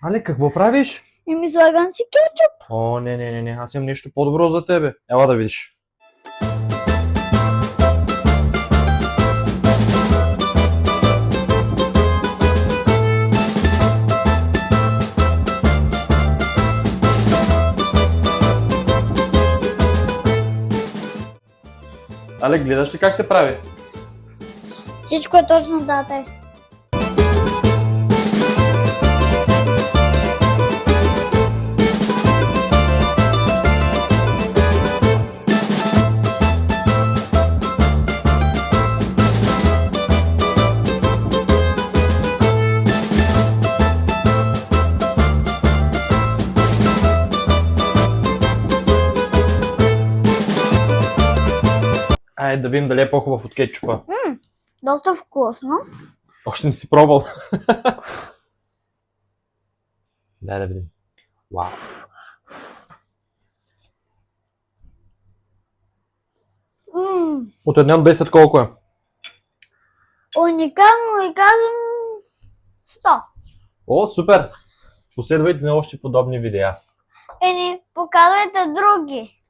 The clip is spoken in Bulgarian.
Али, какво правиш? И ми слагам си кетчуп. О, не, аз имам нещо по-добро за тебе. Ела да видиш. Але, гледаш ли как се прави? Всичко е точно дата. Айде да видим дали е по-хубав от кетчупа. Доста вкусно. Още не си пробвал. Дай да видим. Вау. От 1 до 10 колко е? Уникално и казвам 100. О, супер! Последвайте за още подобни видеа. Показвайте други.